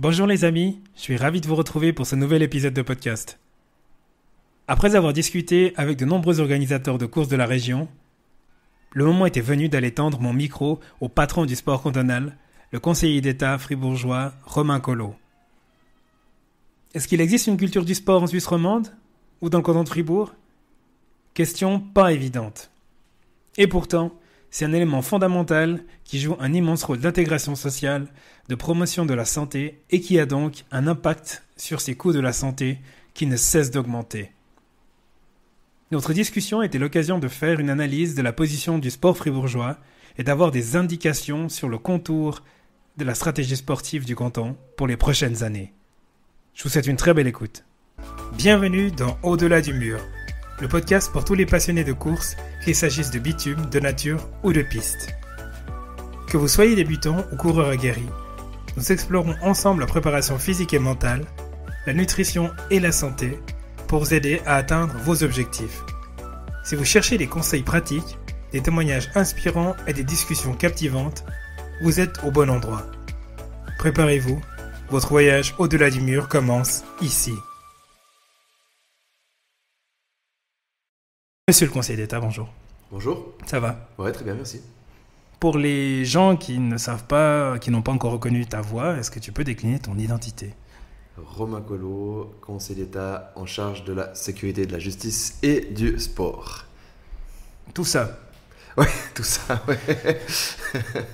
Bonjour les amis, je suis ravi de vous retrouver pour ce nouvel épisode de podcast. Après avoir discuté avec de nombreux organisateurs de courses de la région, le moment était venu d'aller tendre mon micro au patron du sport cantonal, le conseiller d'État fribourgeois Romain Collot. Est-ce qu'il existe une culture du sport en Suisse romande ou dans le canton de Fribourg? Question pas évidente. Et pourtant, c'est un élément fondamental qui joue un immense rôle d'intégration sociale, de promotion de la santé et qui a donc un impact sur ces coûts de la santé qui ne cessent d'augmenter. Notre discussion était l'occasion de faire une analyse de la position du sport fribourgeois et d'avoir des indications sur le contour de la stratégie sportive du canton pour les prochaines années. Je vous souhaite une très belle écoute. Bienvenue dans Au-delà du mur, le podcast pour tous les passionnés de course, qu'il s'agisse de bitume, de nature ou de piste. Que vous soyez débutant ou coureur aguerri, nous explorons ensemble la préparation physique et mentale, la nutrition et la santé pour vous aider à atteindre vos objectifs. Si vous cherchez des conseils pratiques, des témoignages inspirants et des discussions captivantes, vous êtes au bon endroit. Préparez-vous, votre voyage au-delà du mur commence ici. Monsieur le conseiller d'État, bonjour. Bonjour. Ça va? Ouais, très bien, merci. Pour les gens qui ne savent pas, qui n'ont pas encore reconnu ta voix, est-ce que tu peux décliner ton identité? Romain Collot, conseiller d'État en charge de la sécurité, de la justice et du sport. Tout ça. Ouais, tout ça, ouais.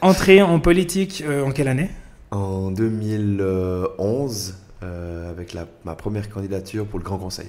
Entrée en politique en quelle année? En 2011, avec ma première candidature pour le Grand Conseil.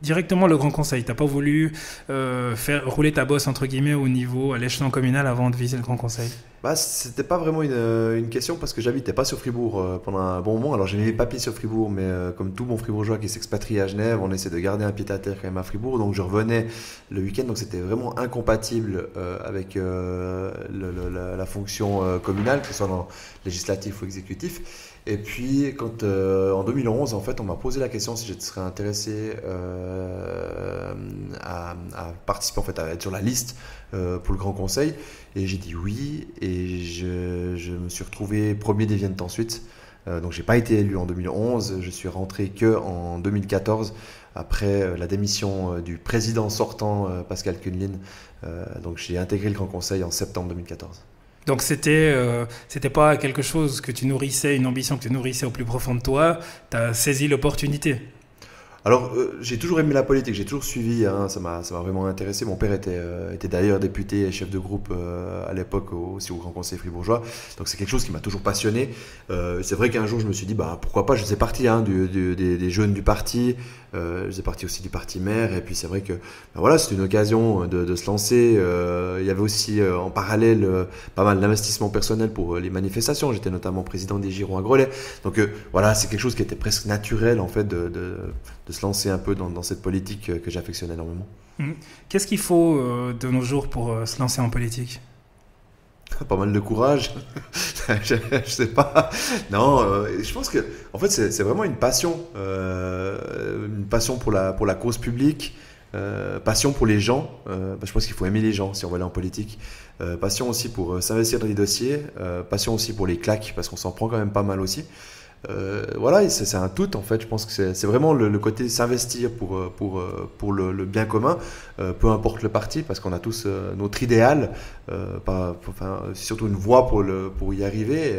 Directement le Grand Conseil. T'as pas voulu faire rouler ta bosse entre guillemets au niveau à l'échelon communal avant de viser le Grand Conseil? Bah, c'était pas vraiment une question parce que j'habitais pas sur Fribourg pendant un bon moment. Alors j'ai mis les papiers sur Fribourg, mais comme tout bon fribourgeois qui s'expatrie à Genève, on essaie de garder un pied à terre quand même à Fribourg. Donc je revenais le week-end, donc c'était vraiment incompatible avec la fonction communale, que ce soit dans législatif ou exécutif. Et puis, quand en 2011, en fait, on m'a posé la question si je serais intéressé à participer, en fait, à être sur la liste pour le Grand Conseil. Et j'ai dit oui, et je me suis retrouvé premier des Viennes ensuite. Donc, j'ai pas été élu en 2011, je suis rentré que en 2014, après la démission du président sortant, Pascal Kuhnlin. Donc, j'ai intégré le Grand Conseil en septembre 2014. Donc c'était pas quelque chose que tu nourrissais, une ambition que tu nourrissais au plus profond de toi, tu as saisi l'opportunité. Alors, j'ai toujours aimé la politique, j'ai toujours suivi, hein, ça m'a vraiment intéressé. Mon père était d'ailleurs député et chef de groupe à l'époque aussi au Grand Conseil fribourgeois, donc c'est quelque chose qui m'a toujours passionné. C'est vrai qu'un jour je me suis dit, bah, pourquoi pas, je faisais partie des jeunes du parti, je faisais partie aussi du parti maire, et puis c'est vrai que voilà, c'était une occasion de se lancer. Il y avait aussi en parallèle pas mal d'investissements personnels pour les manifestations, j'étais notamment président des Girons à Grelais, donc voilà, c'est quelque chose qui était presque naturel en fait de se lancer un peu dans cette politique que j'affectionne énormément. Qu'est-ce qu'il faut de nos jours pour se lancer en politique? Pas mal de courage. je sais pas. Non, je pense que en fait c'est vraiment une passion pour la cause publique, passion pour les gens. Je pense qu'il faut aimer les gens si on veut aller en politique. Passion aussi pour s'investir dans les dossiers, passion aussi pour les claques parce qu'on s'en prend quand même pas mal aussi. Voilà, c'est un tout en fait. Je pense que c'est vraiment le côté s'investir pour le bien commun, peu importe le parti, parce qu'on a tous notre idéal, surtout une voie pour y arriver,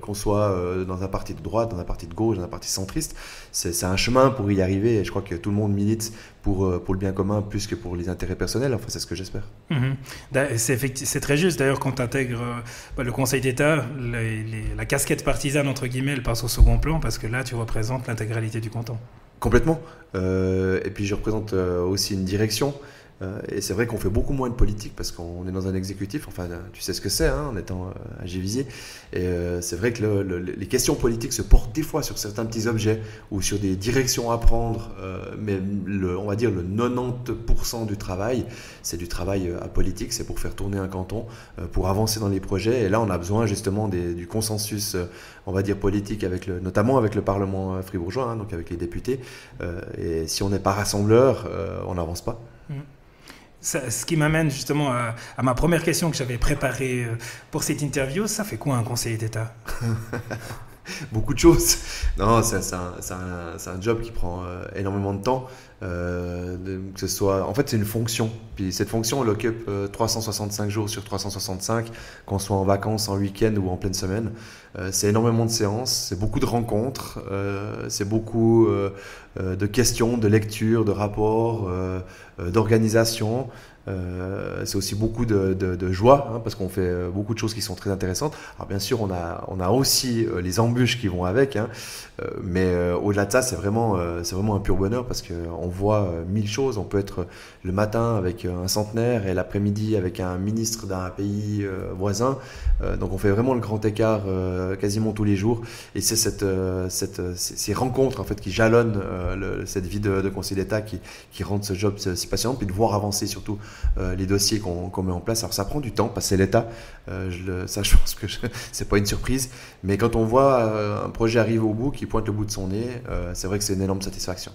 qu'on soit dans un parti de droite, dans un parti de gauche, dans un parti centriste. C'est un chemin pour y arriver, et je crois que tout le monde milite pour le bien commun plus que pour les intérêts personnels. Enfin, c'est ce que j'espère. C'est très juste. D'ailleurs, quand tu intègres le Conseil d'État, la casquette partisane, entre guillemets, elle passe au second plan parce que là, tu représentes l'intégralité du canton. Complètement. Et puis, je représente aussi une direction. Et c'est vrai qu'on fait beaucoup moins de politique parce qu'on est dans un exécutif. Enfin, tu sais ce que c'est, hein, en étant à Gévisier. Et c'est vrai que les questions politiques se portent des fois sur certains petits objets ou sur des directions à prendre. Mais on va dire le 90% du travail, c'est du travail apolitique. C'est pour faire tourner un canton, pour avancer dans les projets. Et là, on a besoin justement du consensus, on va dire politique, notamment avec le Parlement fribourgeois, hein, donc avec les députés. Et si on n'est pas rassembleur, on n'avance pas. Ce qui m'amène justement à ma première question que j'avais préparée pour cette interview. Ça fait quoi un conseiller d'État? beaucoup de choses. Non, c'est un job qui prend énormément de temps. Que ce soit, en fait, c'est une fonction. Puis cette fonction, on l'occupe 365 jours sur 365, qu'on soit en vacances, en week-end ou en pleine semaine. C'est énormément de séances, c'est beaucoup de rencontres, c'est beaucoup de questions, de lectures, de rapports, d'organisation. C'est aussi beaucoup de joie, hein, parce qu'on fait beaucoup de choses qui sont très intéressantes. Alors bien sûr, on a aussi les embûches qui vont avec, hein, mais au-delà de ça, c'est vraiment un pur bonheur parce qu'on voit 1000 choses. On peut être le matin avec un centenaire et l'après-midi avec un ministre d'un pays voisin. Donc on fait vraiment le grand écart quasiment tous les jours. Et c'est ces rencontres en fait qui jalonnent cette vie de conseiller d'État qui rendent ce job si passionnant, puis de voir avancer surtout les dossiers qu'on met en place. Alors ça prend du temps parce que c'est l'État, ça je pense que c'est pas une surprise, mais quand on voit un projet arriver au bout, qui pointe le bout de son nez, c'est vrai que c'est une énorme satisfaction.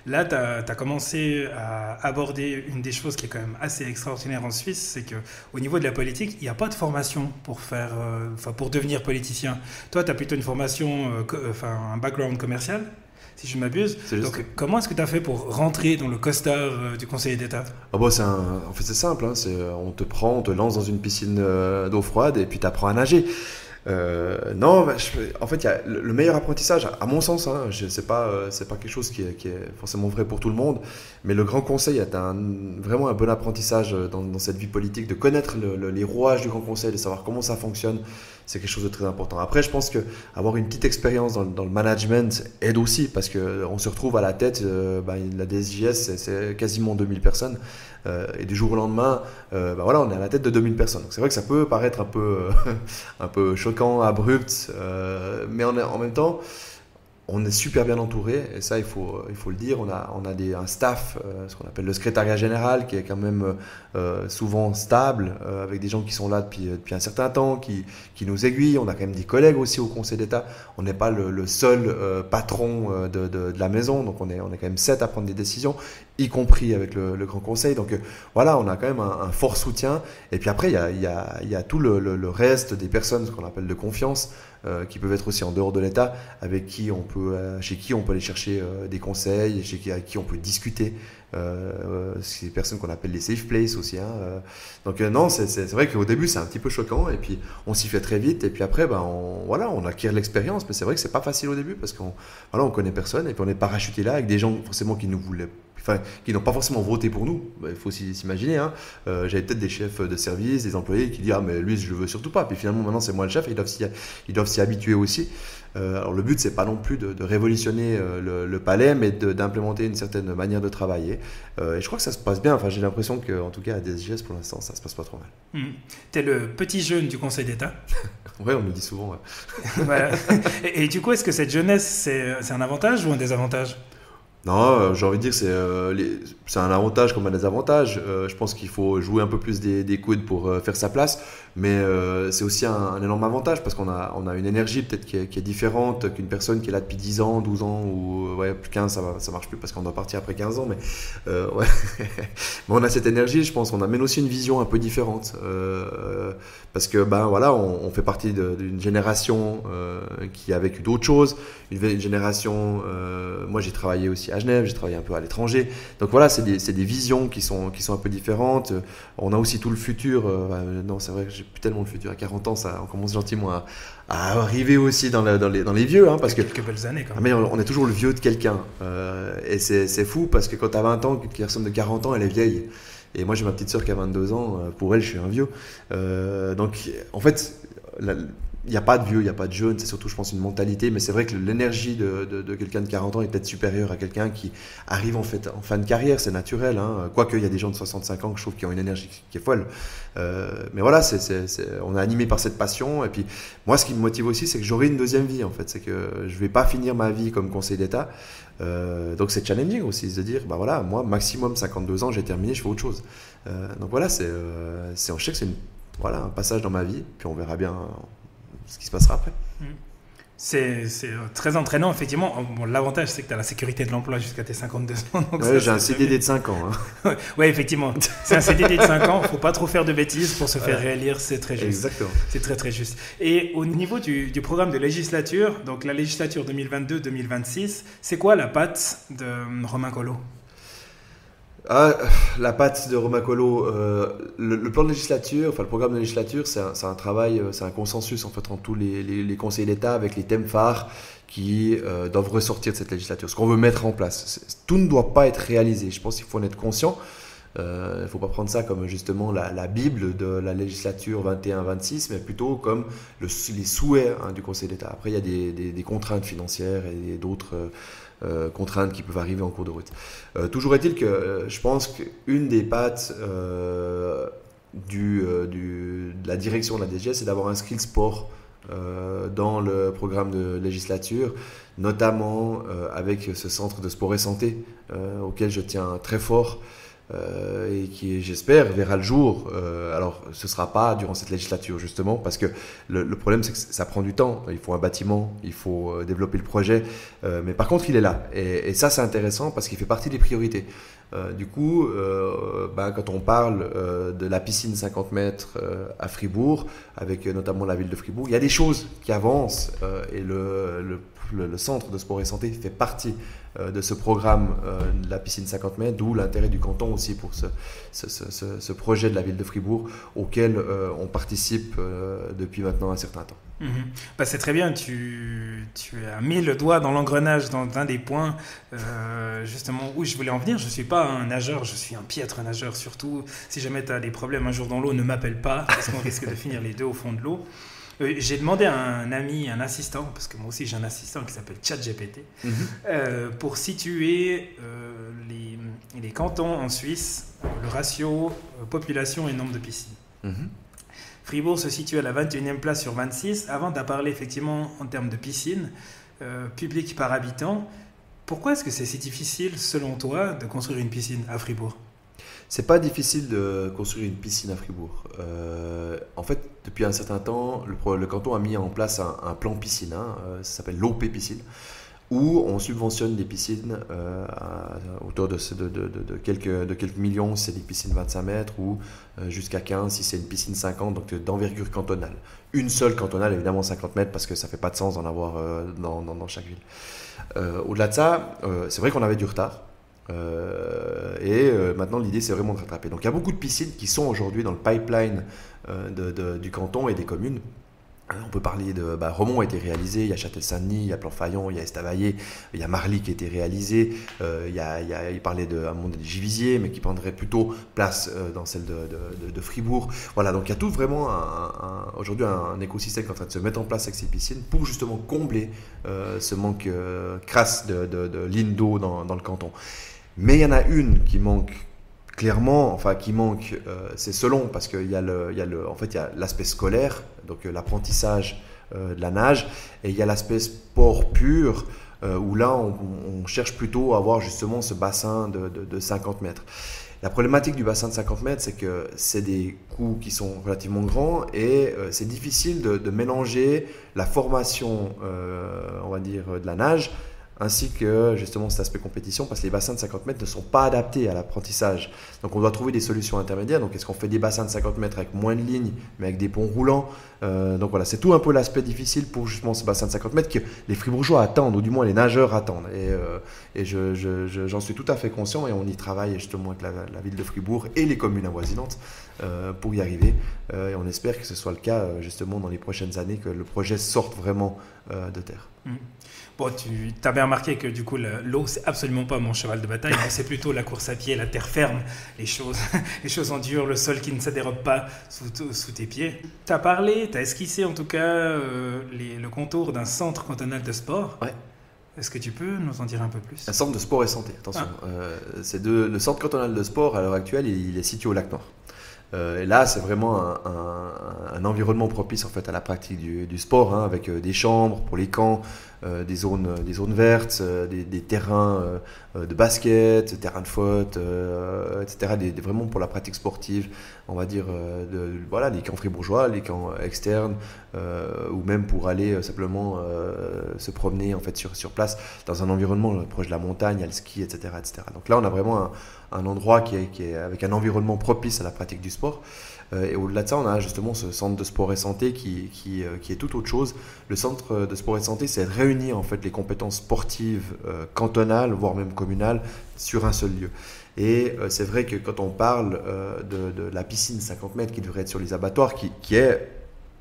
Là, tu as commencé à aborder une des choses qui est quand même assez extraordinaire en Suisse, c'est qu'au niveau de la politique, il n'y a pas de formation pour devenir politicien. Toi, tu as plutôt une formation, un background commercial, si je ne m'abuse. Donc, comment est-ce que tu as fait pour rentrer dans le costard du conseiller d'État? En fait, c'est simple, hein, on te lance dans une piscine d'eau froide et puis tu apprends à nager. Non, en fait, il y a le meilleur apprentissage, à mon sens, hein, c'est pas quelque chose qui est forcément vrai pour tout le monde, mais le Grand Conseil est vraiment un bon apprentissage dans cette vie politique, de connaître les rouages du Grand Conseil, de savoir comment ça fonctionne, c'est quelque chose de très important. Après, je pense qu'avoir une petite expérience dans le management aide aussi, parce qu'on se retrouve à la tête, la DSJS, c'est quasiment 2000 personnes. Et du jour au lendemain, voilà, on est à la tête de 2000 personnes. Donc c'est vrai que ça peut paraître un peu choquant, abrupt, mais en même temps, on est super bien entouré, et ça il faut le dire. On a un staff, ce qu'on appelle le secrétariat général, qui est quand même souvent stable, avec des gens qui sont là depuis un certain temps, qui nous aiguillent. On a quand même des collègues aussi au Conseil d'État. On n'est pas le seul patron de la maison, donc on est quand même 7 à prendre des décisions, y compris avec le Grand Conseil. Donc voilà, on a quand même un fort soutien. Et puis après, il y a tout le reste des personnes, ce qu'on appelle de confiance, qui peuvent être aussi en dehors de l'État, chez qui on peut aller chercher des conseils, avec qui on peut discuter. C'est des personnes qu'on appelle les safe places aussi, hein. Donc non, c'est vrai qu'au début c'est un petit peu choquant, et puis on s'y fait très vite, et puis après on acquiert l'expérience. Mais c'est vrai que c'est pas facile au début parce qu'on connaît personne, et puis on est parachuté là avec des gens forcément qui n'ont pas forcément voté pour nous. Il faut aussi s'imaginer, hein. J'avais peut-être des chefs de service, des employés qui disent ah mais lui je le veux surtout pas, puis finalement maintenant c'est moi le chef, et ils doivent s'y habituer aussi. Alors le but c'est pas non plus de révolutionner le palais, mais d'implémenter une certaine manière de travailler, et je crois que ça se passe bien. Enfin, j'ai l'impression qu'en tout cas à DSJS pour l'instant ça se passe pas trop mal. T'es le petit jeune du Conseil d'État. Ouais, on me dit souvent, ouais. Voilà. Et du coup, est-ce que cette jeunesse c'est un avantage ou un désavantage? Non, j'ai envie de dire c'est un avantage comme un désavantage. Je pense qu'il faut jouer un peu plus des coudes pour faire sa place, mais c'est aussi un énorme avantage parce qu'on a une énergie peut-être qui est différente qu'une personne qui est là depuis 10 ans, 12 ans, ou plus 15, ça marche plus parce qu'on doit partir après 15 ans, mais ouais. Mais on a cette énergie, je pense. On amène aussi une vision un peu différente, parce que voilà, on fait partie d'une génération qui a vécu d'autres choses, une génération. Moi, j'ai travaillé aussi à Genève, j'ai travaillé un peu à l'étranger. Donc voilà, c'est des visions qui sont un peu différentes. On a aussi tout le futur. Non, c'est vrai que j'ai plus tellement le futur. À 40 ans, on commence gentiment à arriver aussi dans les vieux. Hein, parce quelques belles années quand même. Mais on est toujours le vieux de quelqu'un. Et c'est fou parce que quand tu as 20 ans, une personne de 40 ans, elle est vieille. Et moi, j'ai ma petite sœur qui a 22 ans. Pour elle, je suis un vieux. Donc, en fait, il n'y a pas de vieux, il n'y a pas de jeune, c'est surtout, je pense, une mentalité. Mais c'est vrai que l'énergie de quelqu'un de 40 ans est peut-être supérieure à quelqu'un qui arrive en fin de carrière, c'est naturel. Hein. Quoique, il y a des gens de 65 ans que je trouve qui ont une énergie qui est folle. Mais voilà, on est animé par cette passion. Et puis, moi, ce qui me motive aussi, c'est que j'aurai une deuxième vie, en fait. C'est que je ne vais pas finir ma vie comme conseiller d'État. Donc, c'est challenging aussi, de dire, voilà, moi, maximum 52 ans, j'ai terminé, je fais autre chose. Donc, voilà, je sais que c'est un passage dans ma vie, puis on verra bien ce qui se passera après. C'est très entraînant, effectivement. Bon, l'avantage, c'est que tu as la sécurité de l'emploi jusqu'à tes 52 ans. Donc ouais, j'ai un CDD de 5 ans. Hein. Oui, effectivement. C'est un CDD de 5 ans. Il ne faut pas trop faire de bêtises pour se faire réélire. C'est très juste. Exactement. C'est très, très juste. Et au niveau du programme de législature, donc la législature 2022-2026, c'est quoi la patte de Romain Collot? La patte de Romain Collot, le plan de législature, enfin le programme de législature, c'est un travail, c'est un consensus en fait entre tous les conseillers d'État avec les thèmes phares qui doivent ressortir de cette législature, ce qu'on veut mettre en place. Tout ne doit pas être réalisé, je pense qu'il faut en être conscient. Il ne faut pas prendre ça comme justement la Bible de la législature 21-26, mais plutôt comme les souhaits du Conseil d'État. Après, il y a des contraintes financières et d'autres contraintes qui peuvent arriver en cours de route. Toujours est-il que je pense qu'une des pattes de la direction de la DGS, c'est d'avoir inscrit le sport dans le programme de législature, notamment avec ce centre de sport et santé auquel je tiens très fort. Et qui, j'espère, verra le jour. Alors, ce ne sera pas durant cette législature, justement, parce que le problème, c'est que ça prend du temps. Il faut un bâtiment, il faut développer le projet. Mais par contre, il est là. Et ça, c'est intéressant parce qu'il fait partie des priorités. Du coup, quand on parle de la piscine 50 mètres à Fribourg, avec notamment la ville de Fribourg, il y a des choses qui avancent et le centre de sport et santé fait partie de ce programme de la piscine 50 mètres, d'où l'intérêt du canton aussi pour ce projet de la ville de Fribourg auquel on participe depuis maintenant un certain temps. C'est très bien, tu as mis le doigt dans l'engrenage, dans un des points justement où je voulais en venir. Je ne suis pas un nageur, je suis un piètre nageur, surtout si jamais tu as des problèmes un jour dans l'eau, ne m'appelle pas parce qu'on risque de finir les deux au fond de l'eau. J'ai demandé à un ami, un assistant, parce que moi aussi j'ai un assistant qui s'appelle ChatGPT, pour situer les cantons en Suisse, le ratio population et nombre de piscines. Fribourg se situe à la 21e place sur 26. Avant de parler effectivement en termes de piscines, publiques par habitant, pourquoi est-ce que c'est si difficile, selon toi, de construire une piscine à Fribourg ? C'est pas difficile de construire une piscine à Fribourg. En fait, depuis un certain temps, le canton a mis en place un plan piscine, ça s'appelle l'OP Piscine, où on subventionne des piscines à hauteur de quelques millions si c'est des piscines 25 mètres ou jusqu'à 15 si c'est une piscine 50, donc d'envergure cantonale. Une seule cantonale, évidemment 50 mètres, parce que ça ne fait pas de sens d'en avoir dans chaque ville. Au-delà de ça, c'est vrai qu'on avait du retard. Maintenant l'idée c'est vraiment de rattraper. Donc il y a beaucoup de piscines qui sont aujourd'hui dans le pipeline du canton et des communes. On peut parler de Romont a été réalisé, il y a Châtel-Saint-Denis, il y a Plan-Fayon, il y a Estavayer, il y a Marly qui a été réalisé, il parlait de Givisier, mais qui prendrait plutôt place dans celle de Fribourg. Voilà, donc il y a tout vraiment aujourd'hui un écosystème qui est en train de se mettre en place avec ces piscines pour justement combler ce manque crasse de lignes d'eau dans le canton. Mais il y en a une qui manque clairement, c'est selon, parce qu'il y a l'aspect scolaire, donc l'apprentissage de la nage, et il y a l'aspect sport pur, où là on cherche plutôt à avoir justement ce bassin de 50 mètres. La problématique du bassin de 50 mètres, c'est que c'est des coûts qui sont relativement grands et c'est difficile de mélanger la formation, on va dire, de la nage, ainsi que justement cet aspect compétition, parce que les bassins de 50 mètres ne sont pas adaptés à l'apprentissage. Donc on doit trouver des solutions intermédiaires. Donc est-ce qu'on fait des bassins de 50 mètres avec moins de lignes, mais avec des ponts roulants? Donc voilà, c'est tout un peu l'aspect difficile pour justement ce bassin de 50 mètres que les Fribourgeois attendent, ou du moins les nageurs attendent. Et j'en suis tout à fait conscient, et on y travaille justement avec la ville de Fribourg et les communes avoisinantes pour y arriver. Et on espère que ce soit le cas justement dans les prochaines années, que le projet sorte vraiment de terre. Bon, tu as bien remarqué que du coup l'eau c'est absolument pas mon cheval de bataille, c'est plutôt la course à pied, la terre ferme, les choses en dur, le sol qui ne se dérobe pas sous tes pieds. Tu as esquissé en tout cas le contour d'un centre cantonal de sport. Ouais. Est-ce que tu peux nous en dire un peu plus? Un centre de sport et santé, attention. Le centre cantonal de sport à l'heure actuelle, il est situé au Lac Nord. Et là, c'est vraiment un environnement propice en fait à la pratique du sport, avec des chambres pour les camps, des zones vertes, des terrains de basket, des terrains de foot, etc. Vraiment pour la pratique sportive, on va dire, voilà, les camps fribourgeois, les camps externes, ou même pour aller simplement se promener en fait, sur place dans un environnement proche de la montagne, il y a le ski, etc. etc. Donc là, on a vraiment un endroit qui est avec un environnement propice à la pratique du sport. Et au-delà de ça, on a justement ce centre de sport et santé qui est tout autre chose. Le centre de sport et santé, c'est réunir en fait les compétences sportives cantonales, voire même communales, sur un seul lieu. Et c'est vrai que quand on parle de la piscine 50 mètres qui devrait être sur les abattoirs, qui est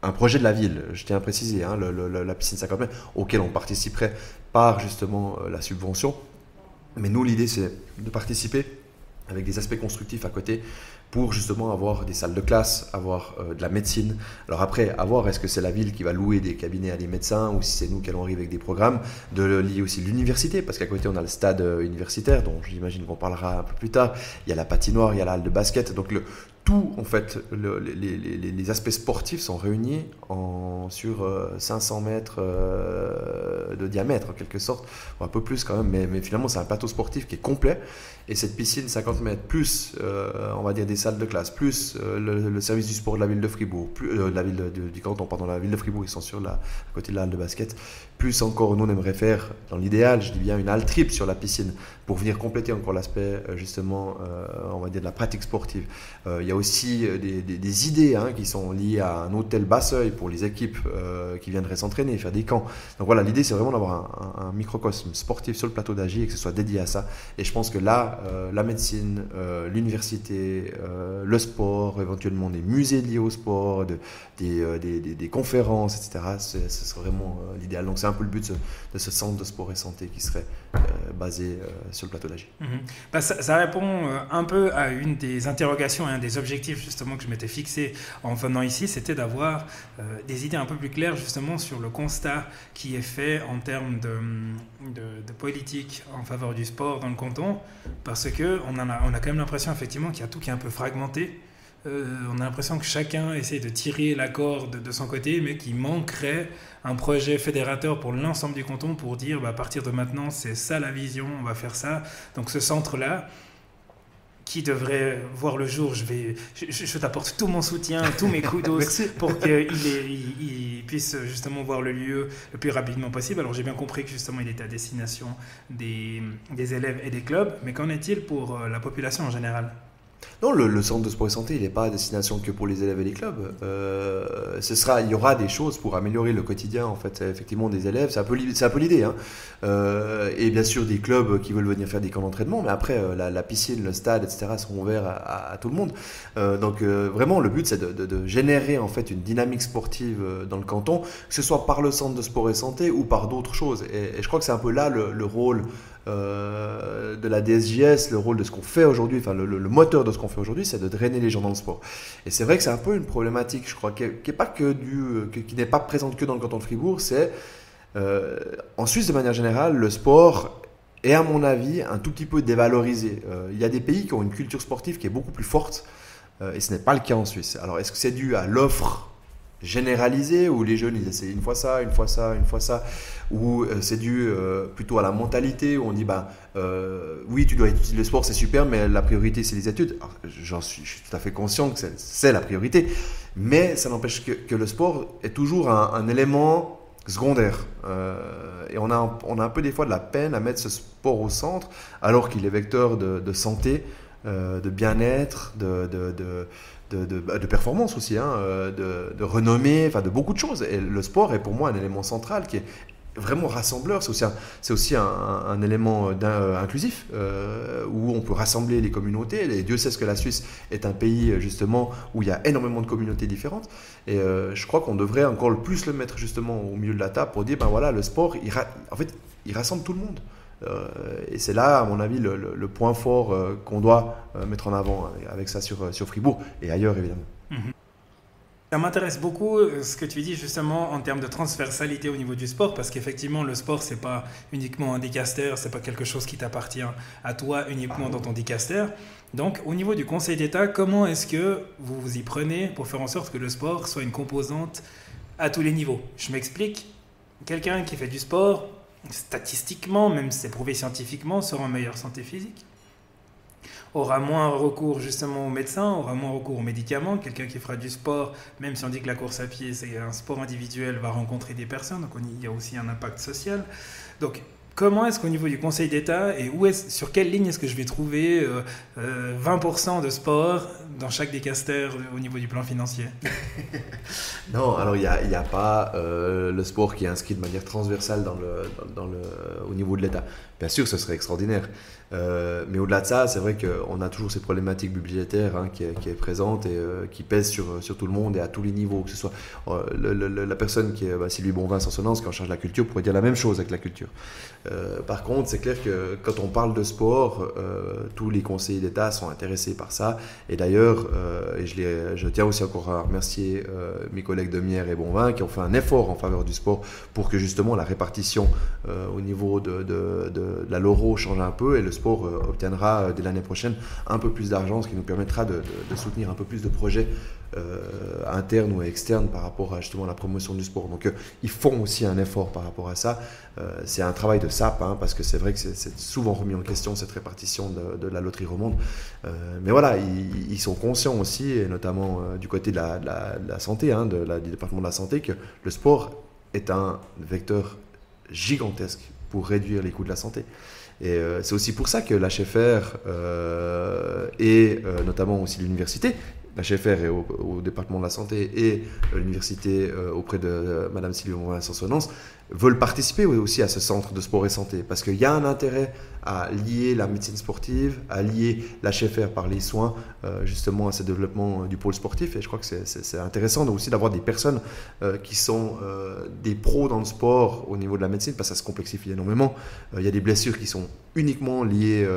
un projet de la ville, je tiens à préciser, hein, la piscine 50 mètres, auquel on participerait par justement la subvention. Mais nous, l'idée, c'est de participer avec des aspects constructifs à côté pour justement avoir des salles de classe, avoir de la médecine. Alors après, à voir, est-ce que c'est la ville qui va louer des cabinets à des médecins ou si c'est nous qui allons arriver avec des programmes, de lier aussi l'université, parce qu'à côté on a le stade universitaire, dont j'imagine qu'on parlera un peu plus tard, il y a la patinoire, il y a la halle de basket, donc tout, en fait, les aspects sportifs sont réunis sur 500 mètres de diamètre, en quelque sorte, ou un peu plus quand même, mais finalement, c'est un plateau sportif qui est complet. Et cette piscine 50 mètres, plus, on va dire, des salles de classe, plus le service du sport de la ville de Fribourg, plus, de la ville du canton, pardon, la ville de Fribourg, ils sont à côté de la halle de basket, plus encore, nous, on aimerait faire, dans l'idéal, je dis bien, une halle triple sur la piscine, pour venir compléter encore l'aspect, justement, on va dire, de la pratique sportive. Il y a aussi des idées qui sont liées à un hôtel Basseuil pour les équipes qui viendraient s'entraîner, faire des camps. Donc voilà, l'idée c'est vraiment d'avoir un microcosme sportif sur le plateau d'Agy et que ce soit dédié à ça. Et je pense que là, la médecine, l'université, le sport, éventuellement des musées liés au sport, des conférences, etc., ce serait vraiment l'idéal. Donc c'est un peu le but de ce centre de sport et santé qui serait basé sur le plateau d'Agy. Bah, ça répond un peu à une des interrogations et un des objectifs justement que je m'étais fixé en venant ici, c'était d'avoir des idées un peu plus claires justement sur le constat qui est fait en termes de politique en faveur du sport dans le canton, parce qu'on a quand même l'impression effectivement qu'il y a tout qui est un peu fragmenté. On a l'impression que chacun essaie de tirer la corde de son côté, mais qu'il manquerait un projet fédérateur pour l'ensemble du canton pour dire bah, à partir de maintenant c'est ça la vision, on va faire ça. Donc ce centre-là, qui devrait voir le jour, je t'apporte tout mon soutien, tous mes kudos pour qu'il puisse justement voir le lieu le plus rapidement possible. Alors j'ai bien compris que justement il était à destination des élèves et des clubs, mais qu'en est-il pour la population en général ? Non, le centre de sport et santé, il n'est pas à destination que pour les élèves et les clubs. Il y aura des choses pour améliorer le quotidien, en fait, effectivement, des élèves. C'est un peu l'idée. Et bien sûr, des clubs qui veulent venir faire des camps d'entraînement. Mais après, la piscine, le stade, etc., seront ouverts à tout le monde. Donc, vraiment, le but, c'est de générer, en fait, une dynamique sportive dans le canton, que ce soit par le centre de sport et santé ou par d'autres choses. Et je crois que c'est un peu là le rôle de la DSJS, le rôle de ce qu'on fait aujourd'hui, enfin le moteur de ce qu'on fait aujourd'hui, c'est de drainer les gens dans le sport. Et c'est vrai que c'est un peu une problématique, je crois, qui n'est pas présente que dans le canton de Fribourg. C'est en Suisse, de manière générale, le sport est, à mon avis, un tout petit peu dévalorisé. Il y a des pays qui ont une culture sportive qui est beaucoup plus forte, et ce n'est pas le cas en Suisse. Alors, est-ce que c'est dû à l'offre généralisé où les jeunes ils essaient une fois ça, ou c'est dû plutôt à la mentalité où on dit oui, tu dois étudier le sport, c'est super, mais la priorité c'est les études. Alors, je suis tout à fait conscient que c'est la priorité, mais ça n'empêche que le sport est toujours un élément secondaire, et on a un peu des fois de la peine à mettre ce sport au centre alors qu'il est vecteur de santé, de bien-être, de performance aussi, de renommée, enfin de beaucoup de choses. Et le sport est pour moi un élément central qui est vraiment rassembleur. C'est aussi un élément inclusif où on peut rassembler les communautés. Et Dieu sait ce que la Suisse est un pays justement où il y a énormément de communautés différentes. Et je crois qu'on devrait encore le plus le mettre justement au milieu de la table pour dire voilà, le sport, en fait, il rassemble tout le monde. Et c'est là, à mon avis, le point fort qu'on doit mettre en avant avec ça sur Fribourg et ailleurs, évidemment. Ça m'intéresse beaucoup ce que tu dis justement en termes de transversalité au niveau du sport, parce qu'effectivement, le sport, c'est pas uniquement un dicaster, c'est pas quelque chose qui t'appartient à toi uniquement dans ton dicaster. Donc, au niveau du Conseil d'État, comment est-ce que vous vous y prenez pour faire en sorte que le sport soit une composante à tous les niveaux ? Je m'explique. Quelqu'un qui fait du sport, statistiquement, même si c'est prouvé scientifiquement, sera en meilleure santé physique. Aura moins recours justement aux médecins, aura moins recours aux médicaments. Quelqu'un qui fera du sport, même si on dit que la course à pied c'est un sport individuel, va rencontrer des personnes, donc il y a aussi un impact social. Donc comment est-ce qu'au niveau du Conseil d'État, et sur quelle ligne est-ce que je vais trouver 20% de sport dans chaque décaster au niveau du plan financier? Non, alors il n'y a pas le sport qui est inscrit de manière transversale au niveau de l'État. Bien sûr, ce serait extraordinaire. Mais au-delà de ça, c'est vrai qu'on a toujours cette problématique budgétaire qui est présente et qui pèse sur tout le monde et à tous les niveaux. Que ce soit la personne qui est Sylvie Bonvin-Sansonance, qui est en charge de la culture, pourrait dire la même chose avec la culture. Par contre, c'est clair que quand on parle de sport, tous les conseillers d'État sont intéressés par ça. Et d'ailleurs, je tiens aussi encore à remercier mes collègues de Mière et Bonvin qui ont fait un effort en faveur du sport pour que justement la répartition au niveau de la Loro change un peu et le sport obtiendra dès l'année prochaine un peu plus d'argent, ce qui nous permettra de soutenir un peu plus de projets internes ou externes par rapport à justement la promotion du sport. Donc ils font aussi un effort par rapport à ça. C'est un travail de sape, parce que c'est vrai que c'est souvent remis en question cette répartition de la loterie romande. Mais voilà, ils sont conscients aussi, et notamment du côté de la santé, du département de la santé, que le sport est un vecteur gigantesque pour réduire les coûts de la santé. Et c'est aussi pour ça que l'HFR et notamment aussi l'université, l'HFR est au département de la santé et l'université auprès de Madame Sylvie Bonvin-Sansonance, veulent participer aussi à ce centre de sport et santé, parce qu'il y a un intérêt à lier la médecine sportive, à lier l'HFR par les soins justement à ce développement du pôle sportif. Et je crois que c'est intéressant aussi d'avoir des personnes qui sont des pros dans le sport au niveau de la médecine, parce que ça se complexifie énormément. Il y a des blessures qui sont uniquement liées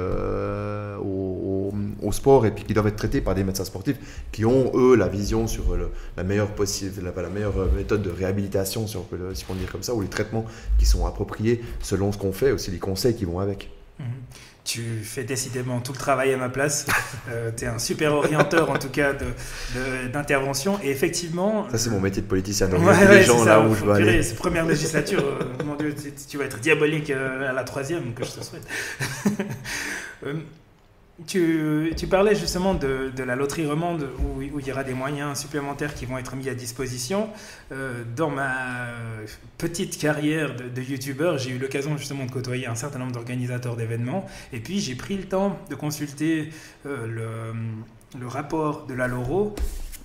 au sport et puis qui doivent être traitées par des médecins sportifs qui ont eux la vision sur la meilleure méthode de réhabilitation, si on peut le dire comme ça, ou les traitements qui sont appropriés selon ce qu'on fait, aussi les conseils qui vont avec. Tu fais décidément tout le travail à ma place. Tu es un super orienteur en tout cas d'intervention. Et effectivement... Ça c'est mon métier de politicien, donc les gens là où je veux aller. C'est première législature, mon Dieu, tu vas être diabolique à la 3e, que je te souhaite. Tu parlais justement de la loterie romande où il y aura des moyens supplémentaires qui vont être mis à disposition. Dans ma petite carrière de youtubeur, j'ai eu l'occasion justement de côtoyer un certain nombre d'organisateurs d'événements, et puis j'ai pris le temps de consulter le rapport de la Loro,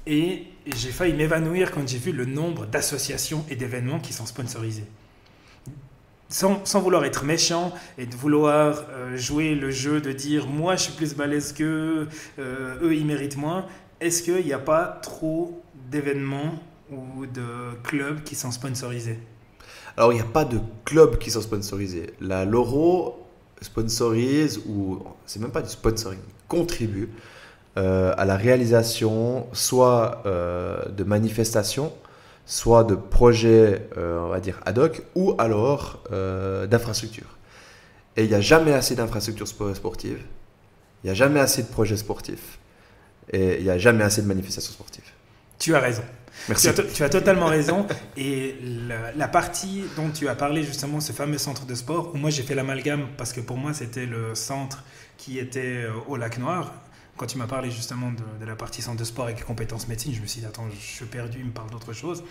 et j'ai failli m'évanouir quand j'ai vu le nombre d'associations et d'événements qui sont sponsorisés. Sans vouloir être méchant et de vouloir jouer le jeu de dire moi je suis plus balèze qu'eux, eux ils méritent moins, est-ce qu'il n'y a pas trop d'événements ou de clubs qui sont sponsorisés? Alors il n'y a pas de clubs qui sont sponsorisés. La Loro sponsorise, ou c'est même pas du sponsoring, contribue à la réalisation soit de manifestations, soit de projets, on va dire ad hoc, ou alors d'infrastructures. Et il n'y a jamais assez d'infrastructures sportives, il n'y a jamais assez de projets sportifs, et il n'y a jamais assez de manifestations sportives. Tu as raison. Merci. Tu as totalement raison. Et la partie dont tu as parlé justement, ce fameux centre de sport, où moi j'ai fait l'amalgame, parce que pour moi c'était le centre qui était au Lac Noir. Quand tu m'as parlé justement de la partie centre de sport avec compétences médecine, je me suis dit, attends, je suis perdu, il me parle d'autre chose.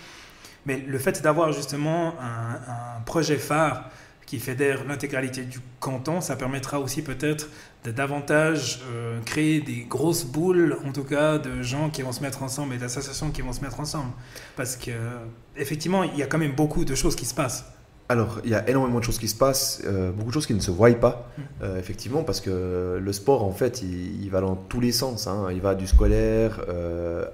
Mais le fait d'avoir justement un projet phare qui fédère l'intégralité du canton, ça permettra aussi peut-être de davantage créer des grosses boules, en tout cas, de gens qui vont se mettre ensemble et d'associations qui vont se mettre ensemble. Parce qu'effectivement, il y a quand même beaucoup de choses qui se passent. Alors, il y a énormément de choses qui se passent, beaucoup de choses qui ne se voient pas, effectivement, parce que le sport, en fait, il va dans tous les sens. Il va du scolaire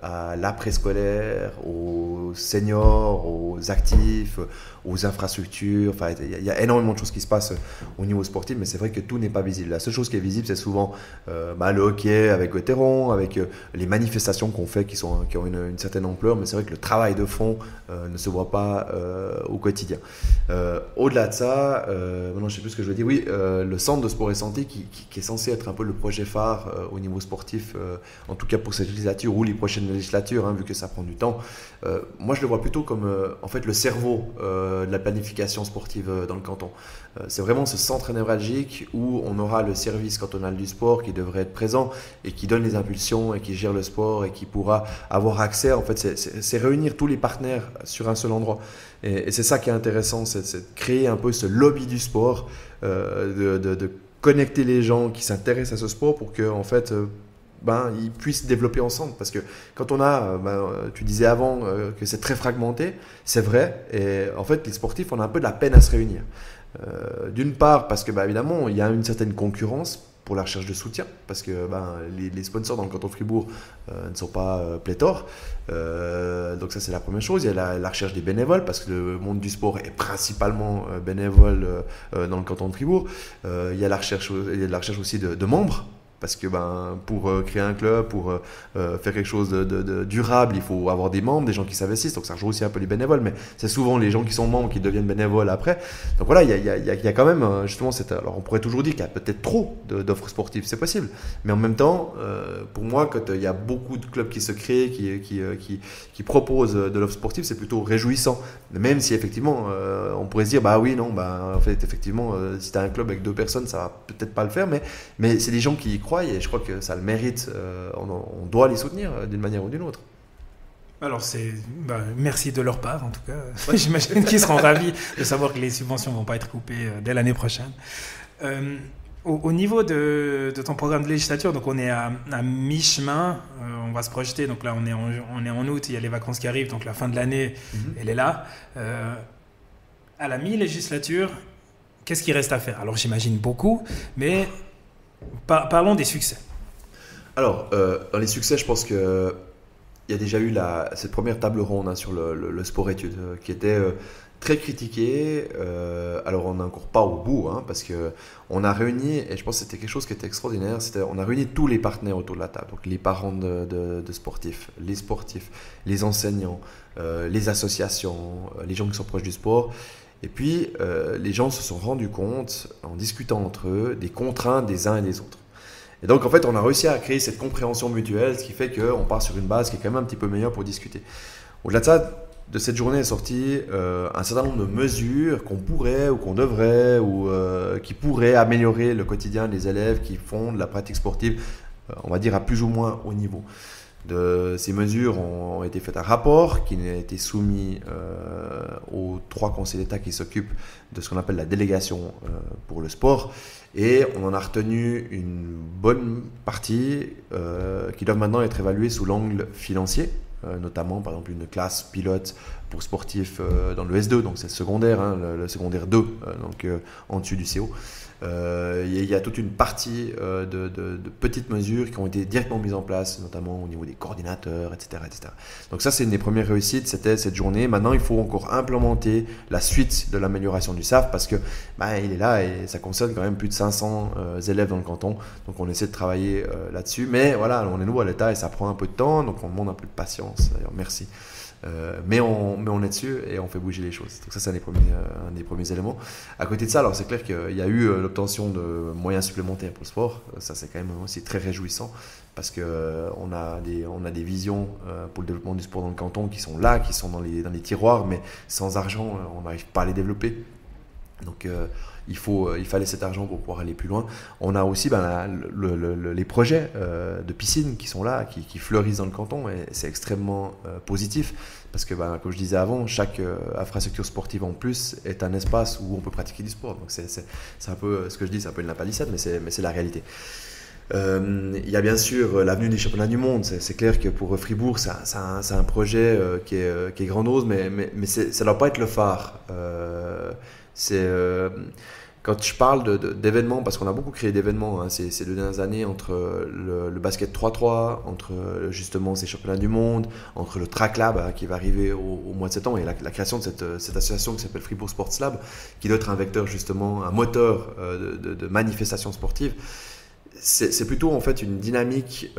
à l'après-scolaire, aux seniors, aux actifs, aux infrastructures. Enfin, il y a énormément de choses qui se passent au niveau sportif, mais c'est vrai que tout n'est pas visible. La seule chose qui est visible, c'est souvent le hockey avec Gauthieron, avec les manifestations qu'on fait qui ont une certaine ampleur, mais c'est vrai que le travail de fond ne se voit pas au quotidien. Au-delà de ça, maintenant je sais plus ce que je veux dire. Oui, le centre de sport et santé qui est censé être un peu le projet phare au niveau sportif, en tout cas pour cette législature ou les prochaines législatures, hein, vu que ça prend du temps. Moi je le vois plutôt comme en fait le cerveau de la planification sportive dans le canton. C'est vraiment ce centre névralgique où on aura le service cantonal du sport qui devrait être présent et qui donne les impulsions et qui gère le sport et qui pourra avoir accès. En fait, c'est réunir tous les partenaires sur un seul endroit. Et c'est ça qui est intéressant, c'est de créer un peu ce lobby du sport, de connecter les gens qui s'intéressent à ce sport pour que en fait, ils puissent développer ensemble. Parce que quand on a, tu disais avant que c'est très fragmenté, c'est vrai. Et en fait, les sportifs, on a un peu de la peine à se réunir. D'une part, parce que évidemment, il y a une certaine concurrence pour la recherche de soutien, parce que les sponsors dans le canton de Fribourg ne sont pas pléthores. Donc ça, c'est la première chose. Il y a la recherche des bénévoles, parce que le monde du sport est principalement bénévole dans le canton de Fribourg. Il y a la recherche aussi de membres. Parce que pour créer un club, pour faire quelque chose de durable, il faut avoir des membres, des gens qui s'investissent. Donc ça rejoint aussi un peu les bénévoles, mais c'est souvent les gens qui sont membres qui deviennent bénévoles après. Donc voilà, il y a quand même justement alors on pourrait toujours dire qu'il y a peut-être trop d'offres sportives, c'est possible. Mais en même temps, pour moi, quand il y a beaucoup de clubs qui se créent, qui proposent de l'offre sportive, c'est plutôt réjouissant. Même si effectivement, on pourrait se dire, en fait, effectivement, si tu as un club avec 2 personnes, ça va peut-être pas le faire, mais c'est des gens qui croient et je crois que ça le mérite. On doit les soutenir d'une manière ou d'une autre. Alors, merci de leur part, en tout cas. Ouais. J'imagine qu'ils seront ravis de savoir que les subventions ne vont pas être coupées dès l'année prochaine. Au niveau de ton programme de législature, donc on est à mi-chemin, on va se projeter. Donc là, on est en août, il y a les vacances qui arrivent, donc la fin de l'année, elle est là. À la mi-législature, qu'est-ce qui reste à faire? Alors, j'imagine beaucoup, mais parlons des succès. Alors, dans les succès, je pense qu'il y a déjà eu cette première table ronde sur le sport-études qui était très critiquée. Alors, on n'est encore pas au bout, parce qu'on a réuni, et je pense que c'était quelque chose qui était extraordinaire, on a réuni tous les partenaires autour de la table, donc les parents de sportifs, les enseignants, les associations, les gens qui sont proches du sport. Et puis, les gens se sont rendus compte, en discutant entre eux, des contraintes des uns et des autres. Et donc, en fait, on a réussi à créer cette compréhension mutuelle, ce qui fait qu'on part sur une base qui est quand même un petit peu meilleure pour discuter. Au-delà de ça, de cette journée est sorti un certain nombre de mesures qu'on pourrait ou qu'on devrait ou qui pourraient améliorer le quotidien des élèves qui font de la pratique sportive, on va dire à plus ou moins haut niveau. Ces mesures ont été faites un rapport qui a été soumis aux 3 conseils d'État qui s'occupent de ce qu'on appelle la délégation pour le sport. Et on en a retenu une bonne partie qui doivent maintenant être évaluées sous l'angle financier, notamment par exemple une classe pilote pour sportifs dans le S2, donc c'est le secondaire, le secondaire 2, donc en dessus du CO. Il y a toute une partie de petites mesures qui ont été directement mises en place, notamment au niveau des coordinateurs, etc. Donc ça, c'est une des premières réussites, c'était cette journée. Maintenant, il faut encore implémenter la suite de l'amélioration du SAF parce que il est là et ça concerne quand même plus de 500 élèves dans le canton. Donc on essaie de travailler là-dessus. Mais voilà, on est nouveau à l'État et ça prend un peu de temps, donc on demande un peu de patience. D'ailleurs, merci. Mais on est dessus et on fait bouger les choses. Donc ça, c'est un des premiers éléments. À côté de ça, alors c'est clair qu'il y a eu l'obtention de moyens supplémentaires pour le sport. Ça, c'est quand même aussi très réjouissant parce qu'on a des visions pour le développement du sport dans le canton qui sont là, qui sont dans les tiroirs, mais sans argent, on n'arrive pas à les développer. Donc il fallait cet argent pour pouvoir aller plus loin. On a aussi les projets de piscine qui sont là, qui fleurissent dans le canton et c'est extrêmement positif parce que comme je disais avant, chaque infrastructure sportive en plus est un espace où on peut pratiquer du sport. Donc c'est un peu ce que je dis, c'est un peu une lapalissade, mais c'est la réalité. Il y a bien sûr l'avenue des championnats du monde. C'est clair que pour Fribourg, c'est un projet qui est grandiose, mais ça ne doit pas être le phare. Quand je parle d'événements, parce qu'on a beaucoup créé d'événements ces 2 dernières années, entre le basket 3-3, entre justement ces championnats du monde, entre le Track Lab qui va arriver au mois de septembre et la création de cette association qui s'appelle Fribourg Sports Lab, qui doit être un vecteur justement, un moteur de manifestations sportives. C'est plutôt en fait une dynamique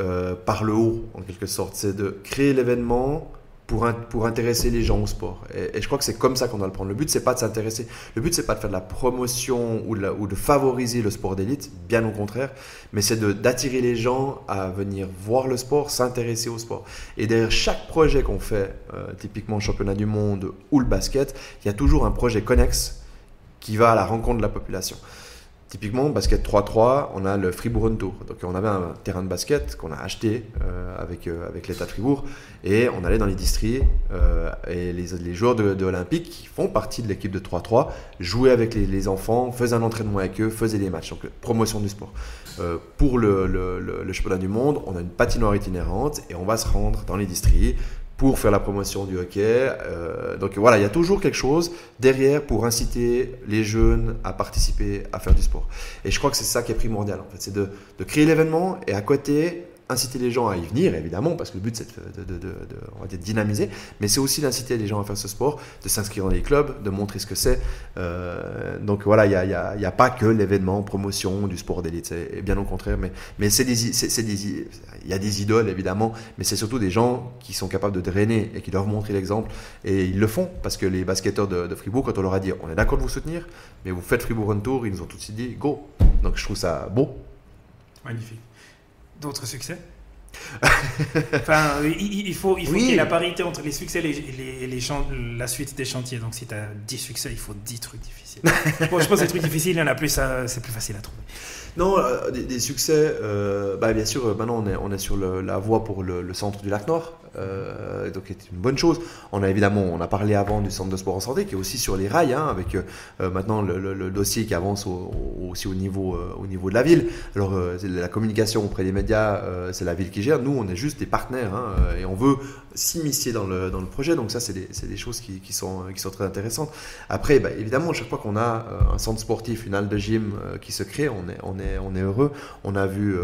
par le haut en quelque sorte. C'est de créer l'événement pour intéresser les gens au sport. Et je crois que c'est comme ça qu'on doit le prendre. Le but, c'est pas de s'intéresser. Le but, c'est pas de faire de la promotion ou de favoriser le sport d'élite, bien au contraire, mais c'est d'attirer les gens à venir voir le sport, s'intéresser au sport. Et derrière chaque projet qu'on fait, typiquement le championnat du monde ou le basket, il y a toujours un projet connexe qui va à la rencontre de la population. Typiquement, basket 3-3, on a le Fribourg Run Tour. Donc, on avait un terrain de basket qu'on a acheté avec l'État de Fribourg et on allait dans les districts et les joueurs de l'Olympique qui font partie de l'équipe de 3-3 jouaient avec les enfants, faisaient un entraînement avec eux, faisaient des matchs. Donc, promotion du sport. Pour le championnat du monde, on a une patinoire itinérante et on va se rendre dans les districts pour faire la promotion du hockey. Donc voilà, il y a toujours quelque chose derrière pour inciter les jeunes à participer, à faire du sport. Et je crois que c'est ça qui est primordial, en fait, c'est de créer l'événement et à côté, inciter les gens à y venir, évidemment, parce que le but, c'est on va dire, dynamiser, mais c'est aussi d'inciter les gens à faire ce sport, de s'inscrire dans les clubs, de montrer ce que c'est. Donc voilà, il y a pas que l'événement, promotion du sport d'élite, et bien au contraire, mais il y a des idoles, évidemment, mais c'est surtout des gens qui sont capables de drainer et qui doivent montrer l'exemple, et ils le font, parce que les basketteurs de Fribourg, quand on leur a dit, on est d'accord de vous soutenir, mais vous faites Fribourg Run Tour, ils nous ont tout de suite dit, go. Donc je trouve ça beau. Magnifique. D'autres succès? Enfin, il faut qu'il y ait la parité entre les succès et la suite des chantiers. Donc, si tu as 10 succès, il faut 10 trucs difficiles. Bon, je pense que les trucs difficiles, il y en a plus, c'est plus facile à trouver. Non, des succès, bien sûr, maintenant on est sur la voie pour le centre du Lac Nord, donc c'est une bonne chose. On a parlé avant du centre de sport en santé qui est aussi sur les rails, avec maintenant le dossier qui avance aussi au niveau de la ville. Alors la communication auprès des médias, c'est la ville qui gère. Nous, on est juste des partenaires et on veut s'immiscer dans le projet. Donc ça, c'est des choses qui sont très intéressantes. Après, évidemment, chaque fois qu'on a un centre sportif, une halle de gym qui se crée, on est heureux. On a vu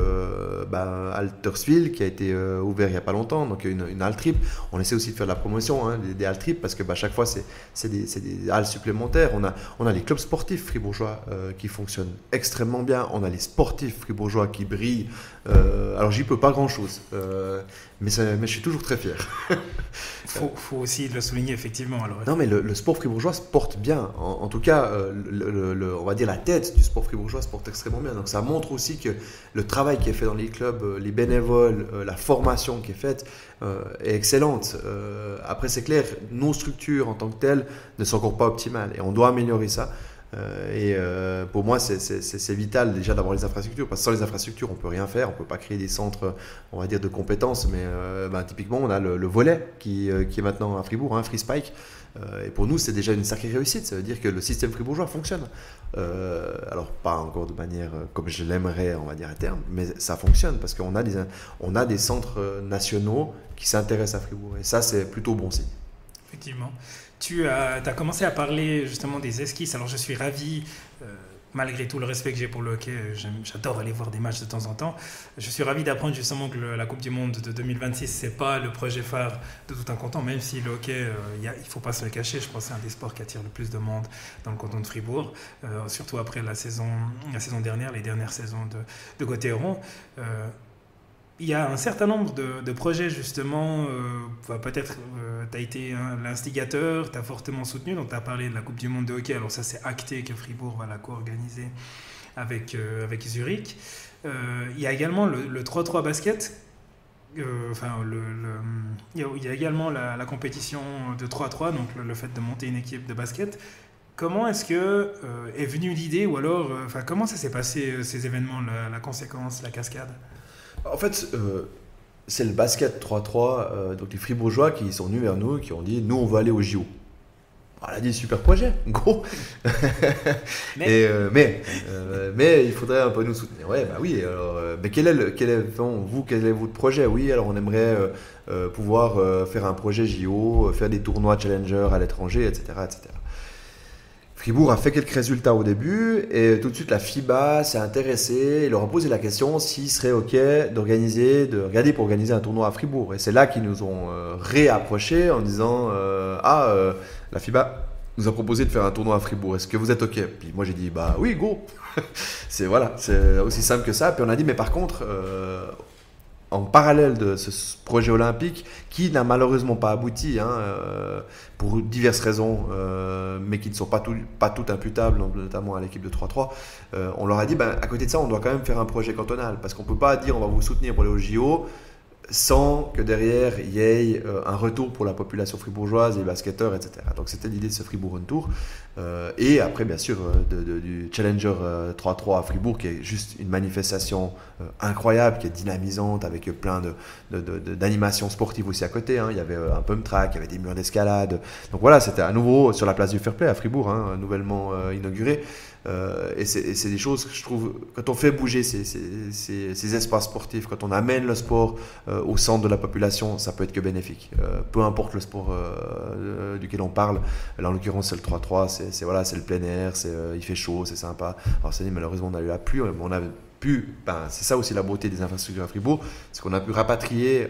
Altersville qui a été ouvert il n'y a pas longtemps, donc une halle trip. On essaie aussi de faire de la promotion des halles trip parce que chaque fois c'est des halles supplémentaires. On a les clubs sportifs fribourgeois qui fonctionnent extrêmement bien. On a les sportifs fribourgeois qui brillent. Alors j'y peux pas grand chose, mais je suis toujours très fier. Faut aussi le souligner effectivement. Alors. Non mais le sport fribourgeois se porte bien. En tout cas, on va dire la tête du sport fribourgeois se porte extrêmement bien. Donc ça montre aussi que le travail qui est fait dans les clubs, les bénévoles, la formation qui est faite est excellente. Après c'est clair, nos structures en tant que telles ne sont encore pas optimales et on doit améliorer ça. Pour moi, c'est vital déjà d'avoir les infrastructures, parce que sans les infrastructures, on ne peut rien faire, on ne peut pas créer des centres, on va dire, de compétences, mais typiquement, on a le volley qui est maintenant à Fribourg, Free Spike, et pour nous, c'est déjà une sacrée réussite, ça veut dire que le système fribourgeois fonctionne. Alors, pas encore de manière comme je l'aimerais, on va dire, à terme, mais ça fonctionne, parce qu'on a des centres nationaux qui s'intéressent à Fribourg, et ça, c'est plutôt bon signe. Effectivement. Tu as commencé à parler justement des esquisses. Alors je suis ravi, malgré tout le respect que j'ai pour le hockey, j'adore aller voir des matchs de temps en temps. Je suis ravi d'apprendre justement que la Coupe du Monde de 2026, c'est pas le projet phare de tout un canton, même si le hockey, il faut pas se le cacher, je pense que c'est un des sports qui attire le plus de monde dans le canton de Fribourg, surtout après la saison dernière, les dernières saisons de Gauthieron. Il y a un certain nombre de projets justement, peut-être tu as été l'instigateur, tu as fortement soutenu, donc tu as parlé de la Coupe du Monde de hockey, alors ça c'est acté que Fribourg va la co-organiser avec Zurich. Il y a également le 3-3 basket, il y a également la compétition de 3-3, donc le fait de monter une équipe de basket. Comment est-ce que est venue l'idée, ou alors comment ça s'est passé ces événements, la conséquence, la cascade? En fait, c'est le basket 3-3, donc les Fribourgeois qui sont venus vers nous, qui ont dit, nous on veut aller au JO. On a dit, super projet, gros. mais il faudrait un peu nous soutenir. Ouais, oui. Alors, mais quel est votre projet? Oui, alors on aimerait pouvoir faire un projet JO, faire des tournois Challenger à l'étranger, etc., etc. Fribourg a fait quelques résultats au début et tout de suite la FIBA s'est intéressée et leur a posé la question s'il serait OK de regarder pour organiser un tournoi à Fribourg. Et c'est là qu'ils nous ont réapprochés en disant la FIBA nous a proposé de faire un tournoi à Fribourg. Est-ce que vous êtes OK? Puis moi j'ai dit oui, go. c'est aussi simple que ça. Puis on a dit mais par contre en parallèle de ce projet olympique qui n'a malheureusement pas abouti pour diverses raisons, mais qui ne sont pas toutes imputables, notamment à l'équipe de 3-3. On leur a dit, à côté de ça, on doit quand même faire un projet cantonal parce qu'on ne peut pas dire on va vous soutenir pour les JO sans que derrière il y ait un retour pour la population fribourgeoise, les basketteurs, etc. Donc c'était l'idée de ce Fribourg Run Tour. Et après, bien sûr, du Challenger 3-3 à Fribourg, qui est juste une manifestation incroyable, qui est dynamisante, avec plein d'animations sportives aussi à côté. Il y avait un pump track, il y avait des murs d'escalade. Donc voilà, c'était à nouveau sur la place du Fair Play à Fribourg, nouvellement inauguré. Et c'est des choses que je trouve, quand on fait bouger ces espaces sportifs, quand on amène le sport au centre de la population, ça peut être que bénéfique. Peu importe le sport duquel on parle, là en l'occurrence c'est le 3-3, c'est le plein air, il fait chaud, c'est sympa. Alors c'est malheureusement on a eu la pluie, on a pu, c'est ça aussi la beauté des infrastructures à Fribourg, c'est qu'on a pu rapatrier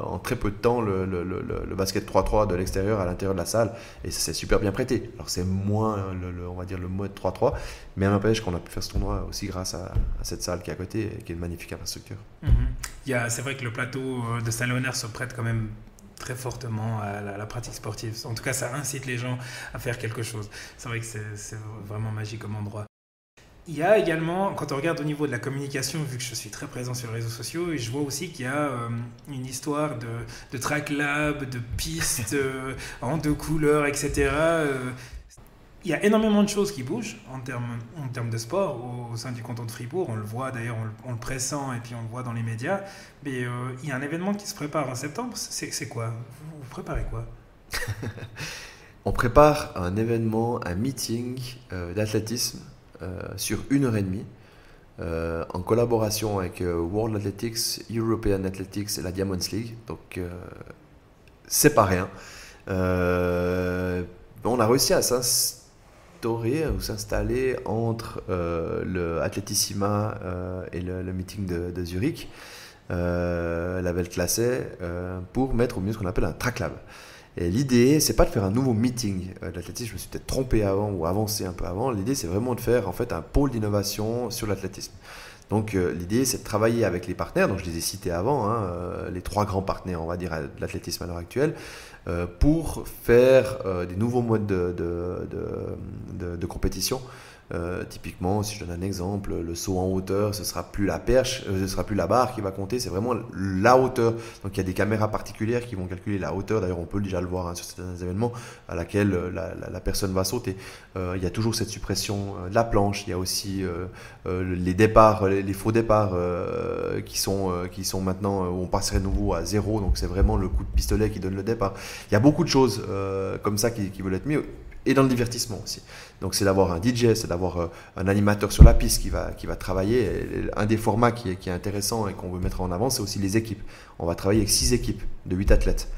en très peu de temps le basket 3-3 de l'extérieur à l'intérieur de la salle, et ça s'est super bien prêté. Alors c'est moins on va dire le mode 3-3, mais il n'empêche qu'on a pu faire ce tournoi aussi grâce à cette salle qui est à côté et qui est une magnifique infrastructure. C'est vrai que le plateau de Saint-Léonard se prête quand même très fortement à la pratique sportive. En tout cas, ça incite les gens à faire quelque chose. C'est vrai que c'est vraiment magique comme endroit. Il y a également, quand on regarde au niveau de la communication, vu que je suis très présent sur les réseaux sociaux, et je vois aussi qu'il y a une histoire de track lab, de pistes en deux couleurs, etc. Il y a énormément de choses qui bougent en termes de sport au sein du canton de Fribourg. On le voit d'ailleurs, on le pressent et puis on le voit dans les médias. Mais il y a un événement qui se prépare en septembre. C'est quoi ? Vous préparez quoi ? On prépare un événement, un meeting d'athlétisme sur 1h30 en collaboration avec World Athletics, European Athletics et la Diamonds League. Donc c'est pas rien. On a réussi à s'installer entre le Athletissima et le meeting de Zurich, la Weltklasse, pour mettre au mieux ce qu'on appelle un track lab. Et l'idée, c'est pas de faire un nouveau meeting d'athlétisme, je me suis peut-être trompé avant ou avancé un peu avant. L'idée, c'est vraiment de faire en fait un pôle d'innovation sur l'athlétisme. Donc l'idée, c'est de travailler avec les partenaires, donc je les ai cités avant, les 3 grands partenaires, on va dire, de l'athlétisme à l'heure actuelle, pour faire des nouveaux modes de compétition. Typiquement, si je donne un exemple, le saut en hauteur, ce sera plus la perche, ce sera plus la barre qui va compter, c'est vraiment la hauteur. Donc il y a des caméras particulières qui vont calculer la hauteur. D'ailleurs, on peut déjà le voir sur certains événements à laquelle la personne va sauter. Il y a toujours cette suppression de la planche. Il y a aussi les départs, les faux départs qui sont maintenant où on passerait nouveau à 0. Donc c'est vraiment le coup de pistolet qui donne le départ. Il y a beaucoup de choses comme ça qui veulent être mises. Et dans le divertissement aussi. Donc c'est d'avoir un DJ, c'est d'avoir un animateur sur la piste qui va travailler. Et un des formats qui est intéressant et qu'on veut mettre en avant, c'est aussi les équipes. On va travailler avec 6 équipes de 8 athlètes.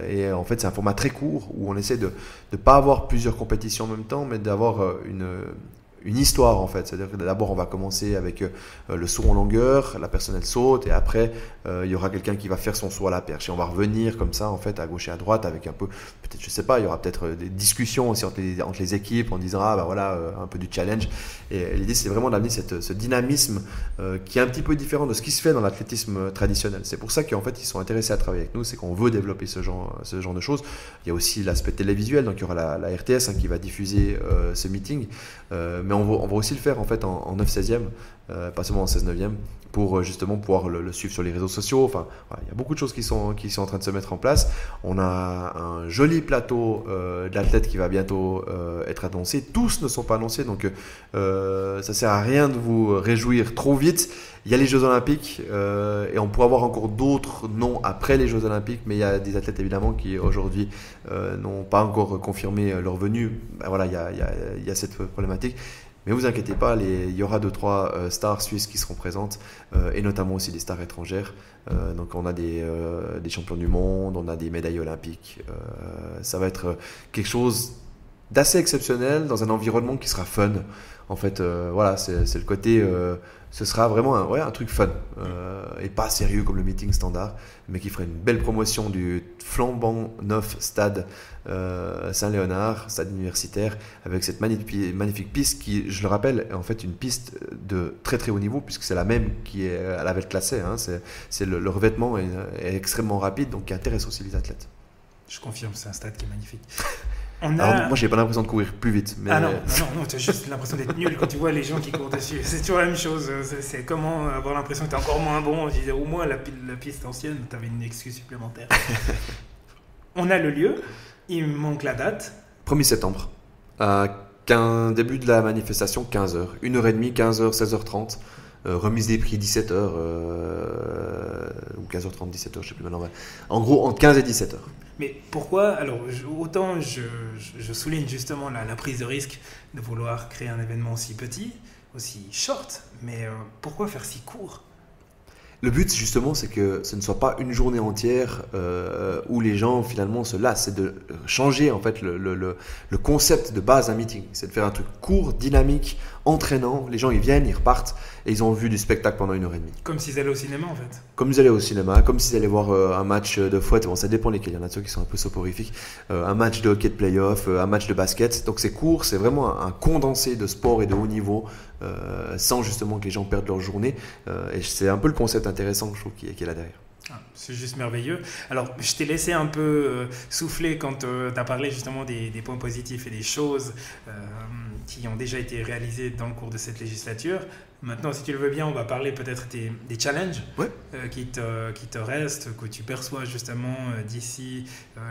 Et en fait, c'est un format très court où on essaie de ne pas avoir plusieurs compétitions en même temps, mais d'avoir une histoire en fait. C'est-à-dire que d'abord on va commencer avec le saut en longueur, la personne elle saute et après il y aura quelqu'un qui va faire son saut à la perche et on va revenir comme ça en fait à gauche et à droite avec un peu, peut-être je sais pas, il y aura peut-être des discussions aussi entre les équipes en disant un peu du challenge. Et l'idée c'est vraiment d'amener ce dynamisme qui est un petit peu différent de ce qui se fait dans l'athlétisme traditionnel. C'est pour ça qu'en fait ils sont intéressés à travailler avec nous, c'est qu'on veut développer ce genre de choses. Il y a aussi l'aspect télévisuel, donc il y aura la RTS qui va diffuser ce meeting. Mais on va aussi le faire en fait en 9/16e, pas seulement en 16/9e, pour justement pouvoir le suivre sur les réseaux sociaux. Enfin, voilà, il y a beaucoup de choses qui sont en train de se mettre en place. On a un joli plateau d'athlètes qui va bientôt être annoncé. Tous ne sont pas annoncés, donc ça sert à rien de vous réjouir trop vite. Il y a les Jeux Olympiques et on pourra avoir encore d'autres noms après les Jeux Olympiques, mais il y a des athlètes évidemment qui aujourd'hui n'ont pas encore confirmé leur venue. Voilà, il y a cette problématique. Mais vous inquiétez pas, il y aura 2-3 stars suisses qui seront présentes et notamment aussi des stars étrangères. Donc on a des champions du monde, on a des médailles olympiques. Ça va être quelque chose d'assez exceptionnel dans un environnement qui sera fun. En fait, voilà, c'est le côté, ce sera vraiment un truc fun et pas sérieux comme le meeting standard, mais qui ferait une belle promotion du flambant neuf stade Saint-Léonard, stade universitaire, avec cette magnifique piste qui, je le rappelle, est en fait une piste de très très haut niveau, puisque c'est la même qui est à la Vette classée. Hein, le revêtement est extrêmement rapide, donc qui intéresse aussi les athlètes. Je confirme, c'est un stade qui est magnifique. Alors, moi, j'ai pas l'impression de courir plus vite. Mais... Ah non, tu as juste l'impression d'être nul quand tu vois les gens qui courent dessus. C'est toujours la même chose. C'est comment avoir l'impression que tu es encore moins bon. Je disais, au moins, la piste ancienne, tu avais une excuse supplémentaire. On a le lieu, il me manque la date. 1er septembre. Début de la manifestation, 15h. 1h30, 15h, 16h30. Remise des prix 17h ou 15h30, 17h, je sais plus maintenant. En gros, entre 15 et 17h. Mais pourquoi? Alors, autant je souligne justement la prise de risque de vouloir créer un événement aussi petit, aussi short, mais pourquoi faire si court? Le but, justement, c'est que ce ne soit pas une journée entière où les gens finalement se lassent. C'est de changer en fait le concept de base d'un meeting. C'est de faire un truc court, dynamique, entraînant. Les gens, ils viennent, ils repartent et ils ont vu du spectacle pendant 1h30. Comme s'ils allaient au cinéma en fait. Comme ils allaient au cinéma, comme s'ils allaient voir un match de foot. Bon, ça dépend lesquels. Il y en a ceux qui sont un peu soporifiques. Un match de hockey de play-off, un match de basket. Donc c'est court, c'est vraiment un condensé de sport et de haut niveau sans justement que les gens perdent leur journée. Et c'est un peu le concept intéressant que je trouve qui est là derrière. C'est juste merveilleux. Alors, je t'ai laissé un peu souffler quand tu as parlé justement des points positifs et des choses qui ont déjà été réalisées dans le cours de cette législature. Maintenant, si tu le veux bien, on va parler peut-être des challenges qui te restent, que tu perçois justement d'ici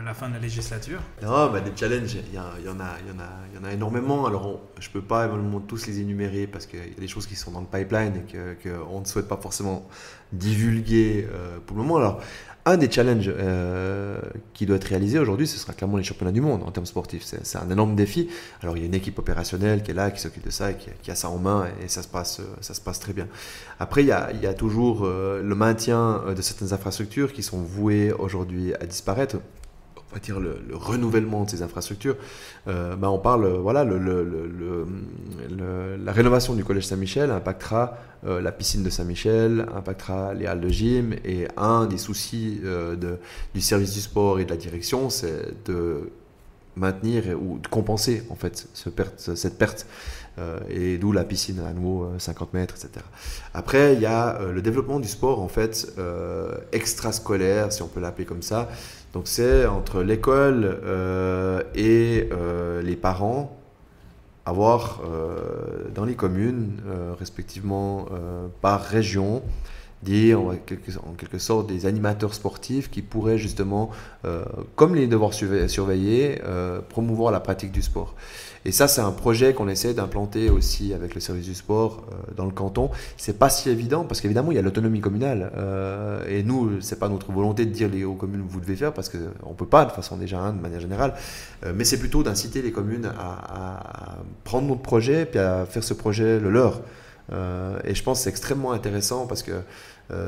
la fin de la législature. Non, des challenges, il y en a énormément. Alors, je ne peux pas évidemment tous les énumérer parce qu'il y a des choses qui sont dans le pipeline et qu'on ne souhaite pas forcément divulguer pour le moment. Alors, un des challenges qui doit être réalisé aujourd'hui, ce sera clairement les championnats du monde en termes sportifs. C'est un énorme défi. Alors, il y a une équipe opérationnelle qui est là, qui s'occupe de ça, et qui a ça en main, et ça se passe très bien. Après, il y a toujours le maintien de certaines infrastructures qui sont vouées aujourd'hui à disparaître. On va dire le renouvellement de ces infrastructures. On parle, la rénovation du collège Saint-Michel impactera la piscine de Saint-Michel, impactera les halles de gym, et un des soucis du service du sport et de la direction, c'est de maintenir ou de compenser en fait cette perte. Et d'où la piscine à nouveau 50 mètres, etc. Après, il y a le développement du sport en fait extrascolaire, si on peut l'appeler comme ça. Donc c'est entre l'école et les parents, avoir dans les communes, respectivement par région, en quelque sorte des animateurs sportifs qui pourraient justement, comme les devoirs surveillés, promouvoir la pratique du sport. Et ça, c'est un projet qu'on essaie d'implanter aussi avec le service du sport dans le canton. C'est pas si évident parce qu'évidemment, il y a l'autonomie communale. Et nous, c'est pas notre volonté de dire aux communes vous devez faire parce qu'on peut pas de façon déjà, de manière générale. Mais c'est plutôt d'inciter les communes à prendre notre projet puis à faire ce projet le leur. Et je pense que c'est extrêmement intéressant parce que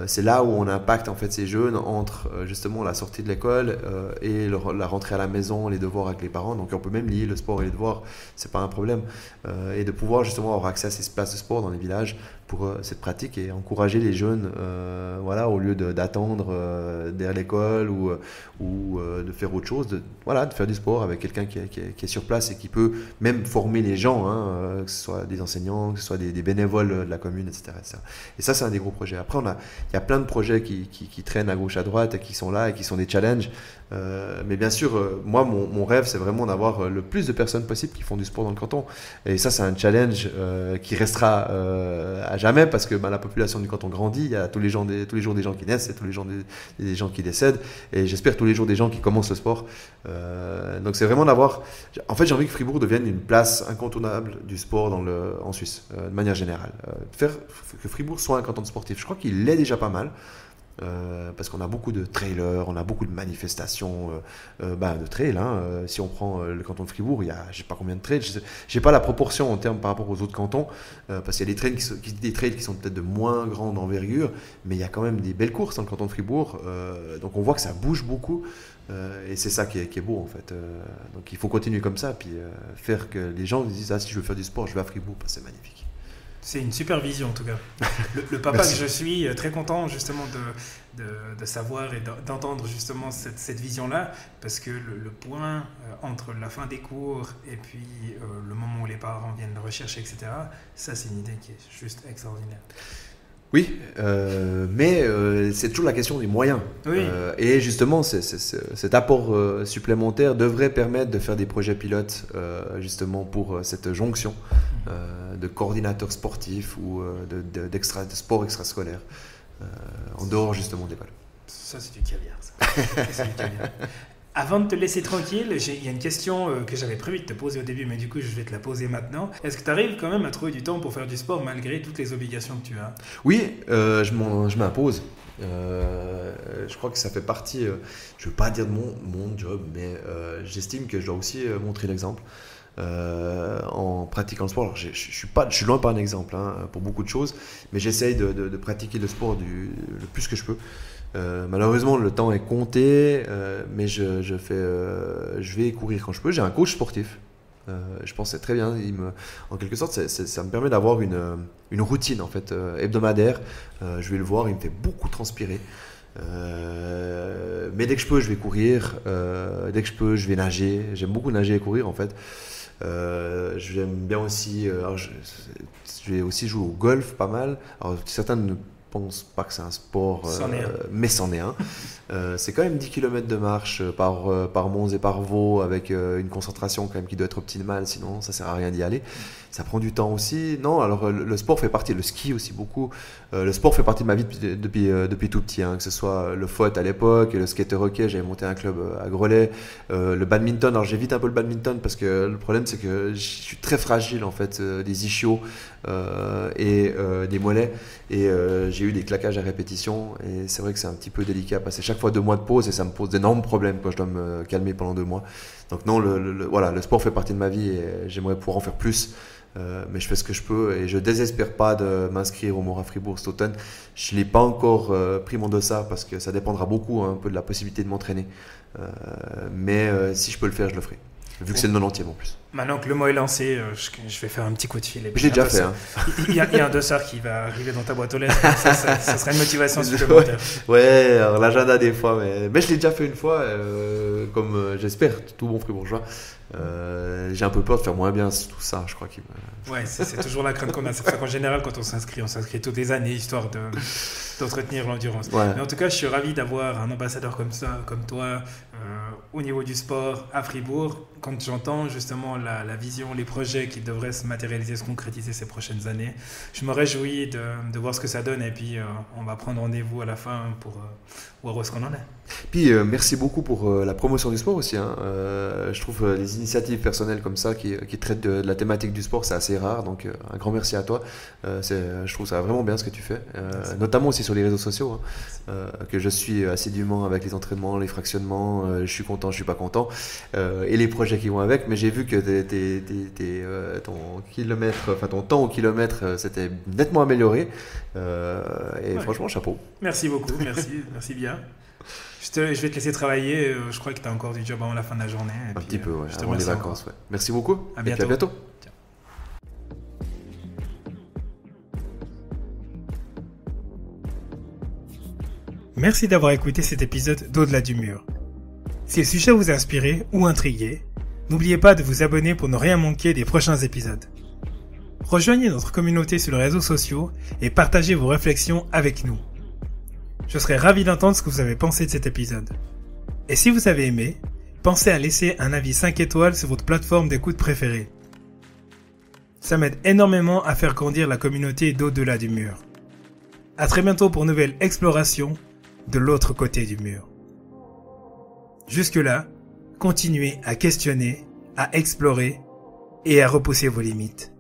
c'est là où on impacte en fait ces jeunes entre justement la sortie de l'école et la rentrée à la maison, les devoirs avec les parents. Donc on peut même lier le sport et les devoirs, c'est pas un problème. Et de pouvoir justement avoir accès à ces places de sport dans les villages pour cette pratique et encourager les jeunes, au lieu d'attendre derrière l'école ou de faire autre chose, de faire du sport avec quelqu'un qui est sur place et qui peut même former les gens, que ce soit des enseignants, que ce soit des bénévoles de la commune, etc. Et ça, c'est un des gros projets. Après, il y a plein de projets qui traînent à gauche, à droite, et qui sont là et qui sont des challenges. Mais bien sûr, moi, mon rêve, c'est vraiment d'avoir le plus de personnes possible qui font du sport dans le canton. Et ça, c'est un challenge qui restera à jamais parce que la population du canton grandit. Il y a tous les jours des gens qui naissent et tous les jours des gens qui décèdent. Et j'espère tous les jours des gens qui commencent le sport. Donc, c'est vraiment d'avoir... En fait, j'ai envie que Fribourg devienne une place incontournable du sport en Suisse, de manière générale. Faire que Fribourg soit un canton sportif. Je crois qu'il l'est déjà pas mal. parce qu'on a beaucoup de trailers, on a beaucoup de manifestations de trail. Si on prend le canton de Fribourg, il y a je sais pas combien de trails, j'ai pas la proportion en termes par rapport aux autres cantons, parce qu'il y a des trails qui sont peut-être de moins grande envergure, mais il y a quand même des belles courses dans le canton de Fribourg, donc on voit que ça bouge beaucoup, et c'est ça qui est beau en fait. Donc il faut continuer comme ça, puis faire que les gens disent si je veux faire du sport, je vais à Fribourg, c'est magnifique. C'est une super vision en tout cas. Le papa que je suis, très content justement de savoir et d'entendre justement cette vision-là, parce que le point entre la fin des cours et puis le moment où les parents viennent le rechercher, etc., ça c'est une idée qui est juste extraordinaire. Oui, mais c'est toujours la question des moyens. Oui. Et justement, cet apport supplémentaire devrait permettre de faire des projets pilotes justement pour cette jonction de coordinateurs sportifs ou de sport extrascolaire en dehors justement de l'école. Ça, c'est du caviar. Ça. C'est du caviar. Avant de te laisser tranquille, il y a une question que j'avais prévu de te poser au début, mais du coup, je vais te la poser maintenant. Est-ce que tu arrives quand même à trouver du temps pour faire du sport malgré toutes les obligations que tu as ? Oui, je m'impose. Je crois que ça fait partie, je ne veux pas dire de mon job, mais j'estime que je dois aussi montrer l'exemple. En pratiquant le sport. Alors, je suis loin pas un exemple pour beaucoup de choses, mais j'essaye de pratiquer le sport le plus que je peux. Malheureusement, le temps est compté, mais je vais courir quand je peux. J'ai un coach sportif. Je pense que c'est très bien. En quelque sorte, ça me permet d'avoir une routine en fait, hebdomadaire. Je vais le voir, il me fait beaucoup transpirer. Mais dès que je peux, je vais courir. Dès que je peux, je vais nager. J'aime beaucoup nager et courir en fait. J'aime bien aussi. Je vais aussi jouer au golf pas mal. Alors, certains ne pensent pas que c'est un sport, mais c'en est un. C'est quand même 10 km de marche par Mons et par Vaud, avec une concentration quand même qui doit être optimale, sinon ça sert à rien d'y aller. Ça prend du temps aussi. Non, alors le sport fait partie, le ski aussi beaucoup. Le sport fait partie de ma vie depuis tout petit, que ce soit le foot à l'époque, le skate hockey, j'avais monté un club à Grelais, le badminton. Alors j'évite un peu le badminton parce que le problème c'est que je suis très fragile en fait, des ischios et des mollets, et j'ai eu des claquages à répétition, et c'est vrai que c'est un petit peu délicat à passer chaque fois 2 mois de pause, et ça me pose d'énormes problèmes quand je dois me calmer pendant 2 mois. Donc non, voilà, le sport fait partie de ma vie et j'aimerais pouvoir en faire plus. Mais je fais ce que je peux et je désespère pas de m'inscrire au Mora Fribourg cet automne. Je l'ai pas encore pris mon dossard parce que ça dépendra beaucoup un peu de la possibilité de m'entraîner. Mais si je peux le faire, je le ferai. Vu que c'est le 90e en plus. Maintenant que le mot est lancé, je vais faire un petit coup de fil. Je l'ai déjà fait. Il y a un dossard qui va arriver dans ta boîte aux lettres. Ça sera une motivation supplémentaire. Ouais, alors l'agenda des fois. Mais je l'ai déjà fait une fois, comme j'espère, tout bon fribourgeois. J'ai un peu peur de faire moins bien tout ça, je crois. Ouais, c'est toujours la crainte qu'on a. C'est pour ça qu'en général, quand on s'inscrit toutes les années, histoire d'entretenir l'endurance. Ouais. Mais en tout cas, je suis ravi d'avoir un ambassadeur comme ça, comme toi, au niveau du sport à Fribourg. Quand j'entends justement la vision, les projets qui devraient se matérialiser, se concrétiser ces prochaines années, je me réjouis de voir ce que ça donne, et puis on va prendre rendez-vous à la fin pour voir où est-ce qu'on en est. Puis merci beaucoup pour la promotion du sport aussi. Je trouve les initiatives personnelles comme ça qui traitent de la thématique du sport, c'est assez rare, donc un grand merci à toi. Je trouve ça vraiment bien ce que tu fais, notamment aussi sur les réseaux sociaux, que je suis assidûment avec les entraînements, les fractionnements, je suis content, je suis pas content, et les projets qui vont avec, mais j'ai vu que ton temps au kilomètre s'était nettement amélioré, et franchement chapeau. Merci beaucoup, merci bien. Je vais te laisser travailler, je crois que tu as encore du job avant la fin de la journée. Un petit peu, avant les vacances. Ouais. Merci beaucoup. À bientôt. Et puis à bientôt. Ciao. Merci d'avoir écouté cet épisode d'Au-delà du mur. Si le sujet vous a inspiré ou intrigué, n'oubliez pas de vous abonner pour ne rien manquer des prochains épisodes. Rejoignez notre communauté sur les réseaux sociaux et partagez vos réflexions avec nous. Je serai ravi d'entendre ce que vous avez pensé de cet épisode. Et si vous avez aimé, pensez à laisser un avis 5 étoiles sur votre plateforme d'écoute préférée. Ça m'aide énormément à faire grandir la communauté d'Au-delà du mur. À très bientôt pour une nouvelle exploration de l'autre côté du mur. Jusque-là, continuez à questionner, à explorer et à repousser vos limites.